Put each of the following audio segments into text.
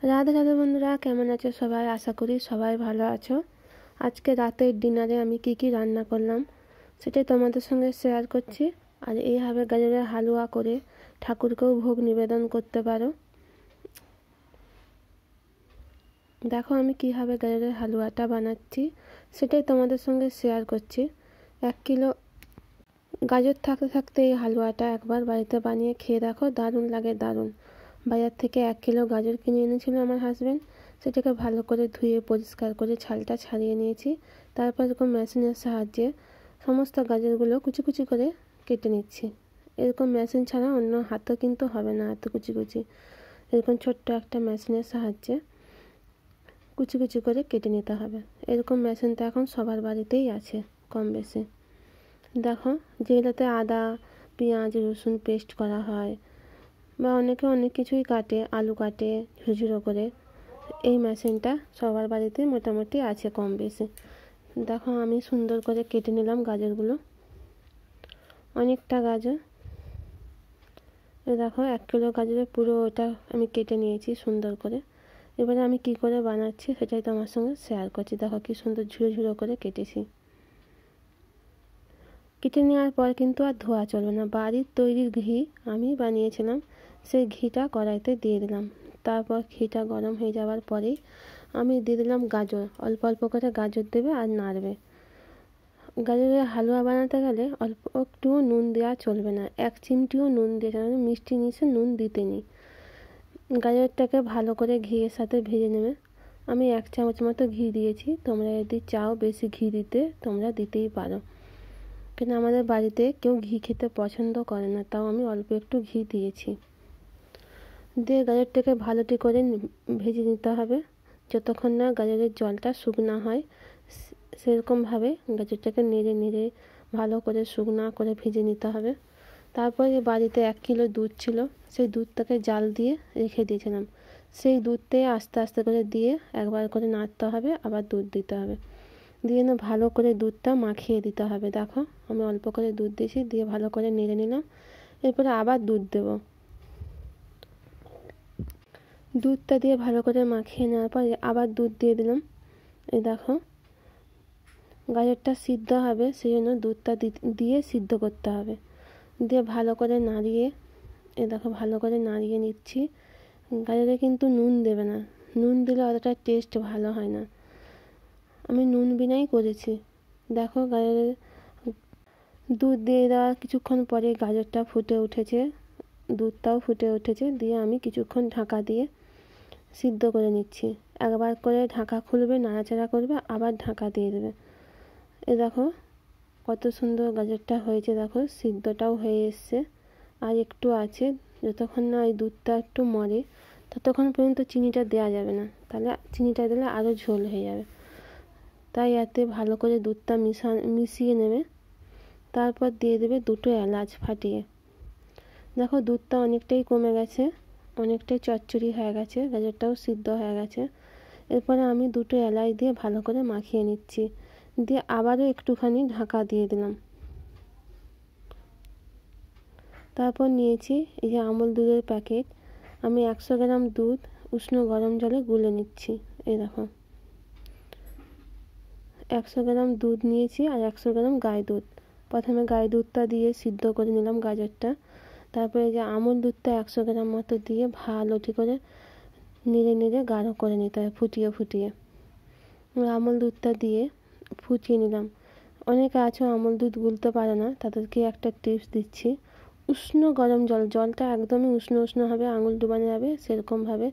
রাধে রাধে বন্ধুরা, কেমন আছো সবাই? আশা করি সবাই ভালো আছো। আজকে রাতের ডিনারে আমি কি রান্না করলাম সেটাই তোমাদের সঙ্গে শেয়ার করছি। আর এইভাবে গাজরের হালুয়া করে ঠাকুরকেও ভোগ নিবেদন করতে পারো। দেখো আমি কীভাবে গাজরের হালুয়াটা বানাচ্ছি সেটাই তোমাদের সঙ্গে শেয়ার করছি। 1 কিলো গাজর থাকতে থাকতে এই হালুয়াটা একবার বাড়িতে বানিয়ে খেয়ে দেখো, দারুণ লাগে, দারুণ। বাজার থেকে 1 কিলো গাজর কিনে এনেছিল আমার হাজব্যান্ড। সেটাকে ভালো করে ধুয়ে পরিষ্কার করে ছালটা ছাড়িয়ে নিয়েছি। তারপর এরকম মেশিনের সাহায্যে সমস্ত গাজরগুলো কুচি কুচি করে কেটে নিচ্ছি। এরকম মেশিন ছাড়া অন্য হাতও কিন্তু হবে না, এত কুচি কুচি। এরকম ছোট্ট একটা মেশিনের সাহায্যে কুচি কুচি করে কেটে নিতে হবে। এরকম মেশিনটা এখন সবার বাড়িতেই আছে কম বেশি। দেখো, যেগুলোতে আদা, পেঁয়াজ, রসুন পেস্ট করা হয় বা অনেকে অনেক কিছুই কাটে, আলু কাটে ঝুরঝুরো করে, এই মেশিনটা সবার বাড়িতে মোটামুটি আছে কম বেশি। দেখো আমি সুন্দর করে কেটে নিলাম গাজরগুলো, অনেকটা গাজর। দেখো 1 কিলো গাজরের পুরো ওটা আমি কেটে নিয়েছি সুন্দর করে। এবারে আমি কি করে বানাচ্ছি সেটাই তোমার সঙ্গে শেয়ার করছি। দেখো কি সুন্দর ঝুরো ঝুরো করে কেটেছি। কেটে নেওয়ার পর কিন্তু আর ধোয়া চলবে না। বাড়ির তৈরি ঘি আমি বানিয়েছিলাম, সেই ঘিটা কড়াইতে দিয়ে দিলাম। তারপর ঘিটা গরম হয়ে যাওয়ার পরেই আমি দিয়ে দিলাম গাজর। অল্প অল্প করে গাজর দেবে আর নাড়বে। গাজরের হালুয়া বানাতে গেলে অল্প একটুও নুন দেওয়া চলবে না, 1 চিমটিও নুন দিয়ে চলবে না, মিষ্টি জিনিসে নুন দিতে নেই। গাজরটাকে ভালো করে ঘিয়ের সাথে ভেজে নেবে। আমি 1 চামচ মতো ঘি দিয়েছি, তোমরা যদি চাও বেশি ঘি দিতে তোমরা দিতেই পারো, কিন্তু আমাদের বাড়িতে কেউ ঘি খেতে পছন্দ করে না, তাও আমি অল্প একটু ঘি দিয়েছি। দিয়ে গাজরটাকে ভালোটি করে ভেজে নিতে হবে যতক্ষণ না গাজরের জলটা শুকনা হয়। সেরকমভাবে গাজরটাকে নেড়ে নেড়ে ভালো করে শুকনা করে ভেজে নিতে হবে। তারপরে বাড়িতে 1 কিলো দুধ ছিল, সেই দুধটাকে জাল দিয়ে রেখে দিয়েছিলাম। সেই দুধটাই আস্তে আস্তে করে দিয়ে একবার করে নাড়তে হবে, আবার দুধ দিতে হবে, দিয়ে না ভালো করে দুধটা মাখিয়ে দিতে হবে। দেখো আমি অল্প করে দুধ দিয়েছি, দিয়ে ভালো করে নেড়ে নিলাম। এরপরে আবার দুধ দেব। দুধটা দিয়ে ভালো করে মাখিয়ে নেওয়ার পর আবার দুধ দিয়ে দিলাম। এই দেখো গাজরটা সিদ্ধ হবে, সেই জন্য দুধটা দিয়ে সিদ্ধ করতে হবে। দিয়ে ভালো করে নাড়িয়ে, এই দেখো ভালো করে নাড়িয়ে নিচ্ছি। গাজরে কিন্তু নুন দেবে না, নুন দিলে অতটা টেস্ট ভালো হয় না। আমি নুন বিনাই করেছি। দেখো গাজরের দুধ দিয়ে দেওয়ার কিছুক্ষণ পরে গাজরটা ফুটে উঠেছে, দুধটাও ফুটে উঠেছে। দিয়ে আমি কিছুক্ষণ ঢাকা দিয়ে সিদ্ধ করে নিচ্ছি। একবার করে ঢাকা খুলবে, নাড়াচাড়া করবে, আবার ঢাকা দিয়ে দেবে। এ দেখো কত সুন্দর গাজরটা হয়েছে, দেখো সিদ্ধটাও হয়ে এসছে। আর একটু আছে, যতক্ষণ না ওই দুধটা একটু মরে ততক্ষণ পর্যন্ত চিনিটা দেওয়া যাবে না, তাহলে চিনিটা দিলে আরও ঝোল হয়ে যাবে। তাই এতে ভালো করে দুধটা মিশিয়ে নেবে। তারপর দিয়ে দেবে 2টো এলাচ ফাটিয়ে। দেখো দুধটা অনেকটাই কমে গেছে, অনেকটাই চচ্চড়ি হয়ে গেছে, গাজরটাও সিদ্ধ হয়ে গেছে। এরপরে আমি 2টো এলাচ দিয়ে ভালো করে মাখিয়ে নিচ্ছি, দিয়ে আবারও একটুখানি ঢাকা দিয়ে দিলাম। তারপর নিয়েছি এই যে আমুল দুধের প্যাকেট, আমি 100 গ্রাম দুধ উষ্ণ গরম জলে গুলে নিচ্ছি। এই দেখো 100 গ্রাম দুধ নিয়েছি আর 100 গ্রাম গাই দুধ। প্রথমে গাই দুধটা দিয়ে সিদ্ধ করে নিলাম গাজরটা। তারপরে যে আমুল দুধটা 100 গ্রাম মতো দিয়ে ভালোটি করে নেড়ে নেড়ে গাঢ় করে নিতে হবে, ফুটিয়ে ফুটিয়ে। আমুল দুধটা দিয়ে ফুটিয়ে নিলাম। অনেকে আছে আমুল দুধ গুলতে পারে না, তাদেরকে একটা টিপস দিচ্ছি। উষ্ণ গরম জল, জলটা একদমই উষ্ণ উষ্ণ হবে, আঙুল ডুবানো যাবে সেরকমভাবে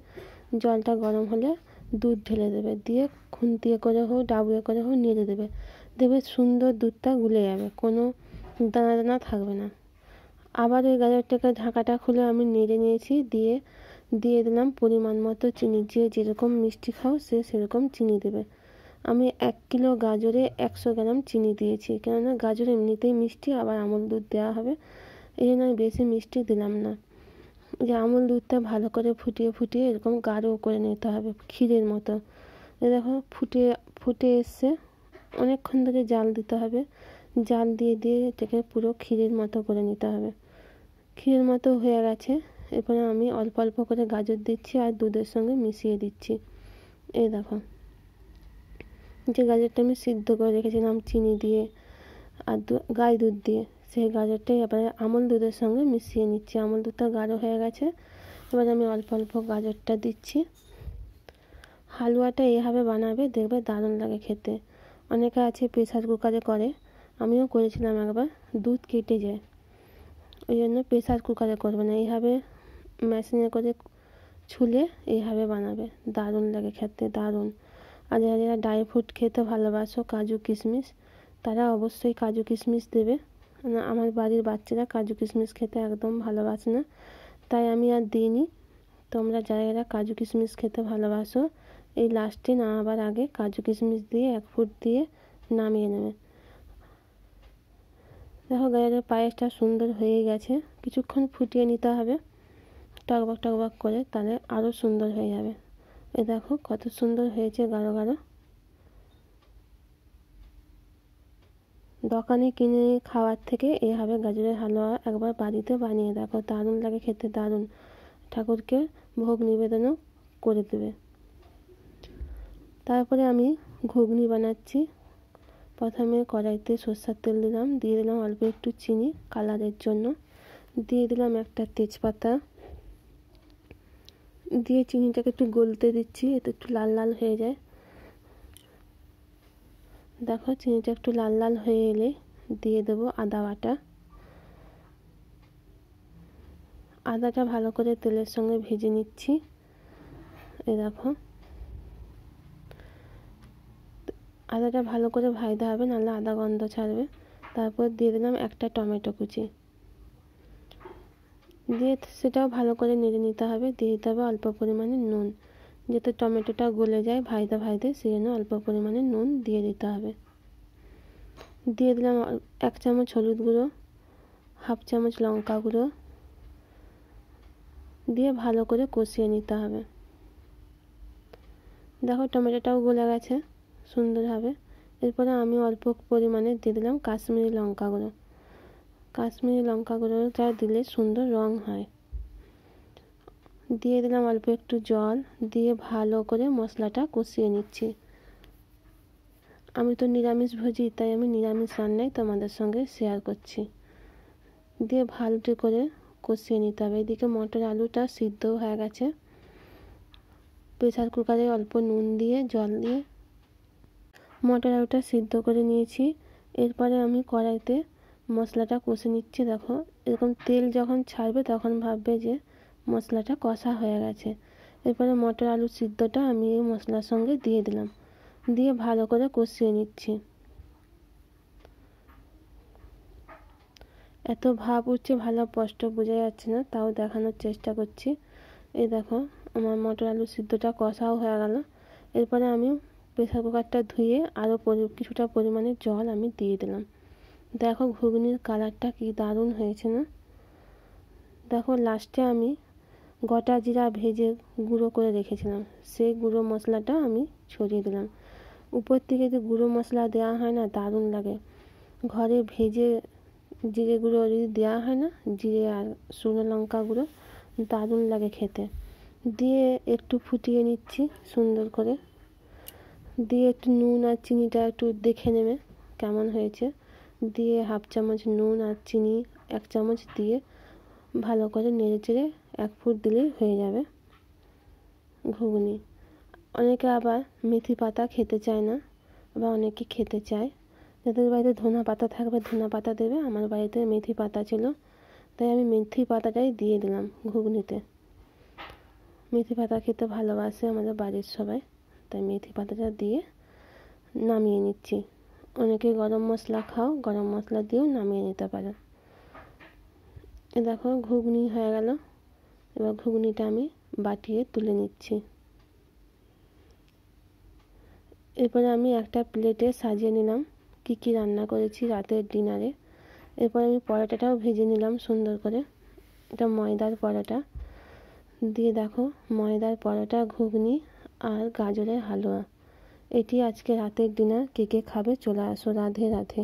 জলটা গরম হলে দুধ ঢেলে দেবে, দিয়ে খুন্তিয়ে করে হোক ডাবুয়ে করে হোক নেড়ে দেবে। দেবে সুন্দর দুধটা গুলে যাবে, কোনো দানা দানা থাকবে না। আবার ওই গাজরটাকে ঢাকাটা খুলে আমি নেড়ে নিয়েছি, দিয়ে দিলাম পরিমাণ মতো চিনি। যে যেরকম মিষ্টি খাও সে সেরকম চিনি দেবে। আমি 1 কিলো গাজরে 100 গ্রাম চিনি দিয়েছি, কেননা গাজর এমনিতেই মিষ্টি, আবার আমুল দুধ দেওয়া হবে, এই জন্য আমি বেশি মিষ্টি দিলাম না। যে আমুল দুধটা ভালো করে ফুটিয়ে ফুটিয়ে এরকম গাঢ় করে নিতে হবে, ক্ষীরের মতো। দেখো ফুটে এসছে, অনেকক্ষণ ধরে জাল দিতে হবে, জাল দিয়ে দিয়ে এটাকে পুরো ক্ষীরের মতো করে নিতে হবে। ক্ষীরের মতো হয়ে গেছে, এরপরে আমি অল্প অল্প করে গাজর দিচ্ছি আর দুধের সঙ্গে মিশিয়ে দিচ্ছি। এই দেখো, যে গাজরটা আমি সিদ্ধ করে রেখেছিলাম চিনি দিয়ে আর গাই দুধ দিয়ে, সেই গাজরটাই এবারে আমল দুধের সঙ্গে মিশিয়ে নিচ্ছি। আমল দুধটা গাঢ় হয়ে গেছে, এবার আমি অল্প অল্প গাজরটা দিচ্ছি। হালুয়াটা এইভাবে বানাবে, দেখবে দারুণ লাগে খেতে। অনেকে আছে প্রেসার কুকারে করে, আমিও করেছিলাম একবার, দুধ কেটে যায়, ওই জন্য প্রেসার কুকারে করবে না, এইভাবে মেশিনে করে ছুলে এইভাবে বানাবে, দারুণ লাগে খেতে, দারুণ। আর যারা যারা ড্রাই ফ্রুট খেতে ভালোবাসো, কাজু কিশমিশ, তারা অবশ্যই কাজু কিশমিশ দেবে। আমার বাড়ির বাচ্চারা কাজু কিশমিশ খেতে একদম ভালোবাসে না, তাই আমি আর দিইনি। তোমরা যারা যারা কাজু কিশমিশ খেতে ভালোবাসো, এই লাস্টে নামাবার আগে কাজু কিশমিশ দিয়ে 1 ফুট দিয়ে নামিয়ে নেবে। দেখো গাজরের পায়েসটা সুন্দর হয়ে গেছে, কিছুক্ষণ ফুটিয়ে নিতে হবে টকবক টকবক করে, তাহলে আরও সুন্দর হয়ে যাবে। এই দেখো কত সুন্দর হয়েছে গাঢ় গাঢ়। দোকানে কিনে খাওয়ার থেকে এভাবে গাজরের হালুয়া একবার বাড়িতে বানিয়ে দেখো, দারুণ লাগে খেতে, দারুণ। ঠাকুরকে ভোগ নিবেদনও করে দেবে। তারপরে আমি ঘুগনি বানাচ্ছি। প্রথমে কড়াইতে সরষের তেল দিলাম, দিয়ে দিলাম অল্প একটু চিনি কালারের জন্য, দিয়ে দিলাম একটা তেজপাতা, দিয়ে চিনিটাকে একটু গলতে দিচ্ছি, এতে একটু লাল লাল হয়ে যায়। দেখো চিনিটা একটু লাল লাল হয়ে এলে দিয়ে দেবো আদা বাটা। আদাটা ভালো করে তেলের সঙ্গে ভেজে নিচ্ছি। এই দেখো আদাটা ভালো করে ভাজতে হবে, নাহলে আদা গন্ধ ছাড়বে। তারপর দিয়ে দিলাম একটা টমেটো কুচি, দিয়ে সেটাও ভালো করে নেড়ে নিতে হবে। দিয়ে দিতে হবে অল্প পরিমাণে নুন, যাতে টমেটোটা গলে যায় ভাজতে ভাজতে, সেই জন্য অল্প পরিমাণে নুন দিয়ে দিতে হবে। দিয়ে দিলাম 1 চামচ হলুদ গুঁড়ো, 1/2 চামচ লঙ্কা গুঁড়ো, দিয়ে ভালো করে কষিয়ে নিতে হবে। দেখো টমেটোটাও গলে গেছে সুন্দরভাবে। এরপরে আমি অল্প পরিমাণে দিয়ে দিলাম কাশ্মীরি লঙ্কা গুঁড়ো। কাশ্মীরি লঙ্কা গুঁড়োটা দিলে সুন্দর রং হয়। দিয়ে দিলাম অল্প একটু জল, দিয়ে ভালো করে মশলাটা কষিয়ে নিচ্ছি। আমি তো নিরামিষ ভোজি, তাই আমি নিরামিষ রান্নাই তোমাদের সঙ্গে শেয়ার করছি। দিয়ে ভালো করে কষিয়ে নিতে হবে। এদিকে মটর আলুটা সিদ্ধ হয়ে গেছে, প্রেসার কুকারে অল্প নুন দিয়ে জল দিয়ে মটর আলুটা সিদ্ধ করে নিয়েছি। এরপরে আমি কড়াইতে মশলাটা কষে নিচ্ছি। দেখো এরকম তেল যখন ছাড়বে তখন ভাববে যে মশলাটা কষা হয়ে গেছে। এরপরে মটর আলু সিদ্ধটা আমি এই মশলার সঙ্গে দিয়ে দিলাম, দিয়ে ভালো করে কষিয়ে নিচ্ছি। এত ভাপ উঠছে, ভালো স্পষ্ট বোঝা যাচ্ছে না, তাও দেখানোর চেষ্টা করছি। এই দেখো আমার মটর আলু সিদ্ধটা কষাও হয়ে গেল। এরপরে আমি প্রেসার কুকারটা ধুয়ে আরও কিছুটা পরিমাণে জল আমি দিয়ে দিলাম। দেখো ঘুগনির কালারটা কি দারুণ হয়েছে না। দেখো লাস্টে আমি গোটা জিরা ভেজে গুঁড়ো করে রেখেছিলাম, সেই গুঁড়ো মশলাটা আমি ছড়িয়ে দিলাম। উপর থেকে যে গুঁড়ো মশলা দেওয়া হয় না, দারুণ লাগে। ঘরে ভেজে জিরে গুঁড়ো যদি দেওয়া হয় না, জিরে আর শুকনো লঙ্কা গুঁড়ো, দারুণ লাগে খেতে। দিয়ে একটু ফুটিয়ে নিচ্ছি সুন্দর করে, দিয়ে একটু নুন আর চিনিটা একটু দেখে নেবে কেমন হয়েছে। দিয়ে 1/2 চামচ নুন আর চিনি 1 চামচ দিয়ে ভালো করে নেড়ে চেড়ে 1 ফুট দিলেই হয়ে যাবে ঘুগনি। অনেকে আবার মেথি পাতা খেতে চায় না, আবার অনেকে খেতে চায়। যাদের বাড়িতে ধনা পাতা থাকবে ধনা পাতা দেবে, আমার বাড়িতে মেথি পাতা ছিল, তাই আমি মেথি পাতাটাই দিয়ে দিলাম ঘুগনিতে। মেথি পাতা খেতে ভালোবাসে আমাদের বাড়ির সবাই, তাই মেথি পাতাটা দিয়ে নামিয়ে নিচ্ছি। অনেকে গরম মশলা খাও, গরম মশলা দিয়েও নামিয়ে নিতে পারো। এ দেখো ঘুগনি হয়ে গেল। এবার ঘুগনিটা আমি বাটিয়ে তুলে নিচ্ছি। এরপরে আমি একটা প্লেটে সাজিয়ে নিলাম কি কি রান্না করেছি রাতের ডিনারে। এরপর আমি পরোটাটাও ভেজে নিলাম সুন্দর করে, এটা ময়দার পরোটা। দিয়ে দেখো ময়দার পরোটা, ঘুগনি আর গাজরের হালুয়া, এটি আজকে রাতের ডিনার। কে কে খাবে চলে আসো। রাধে রাধে।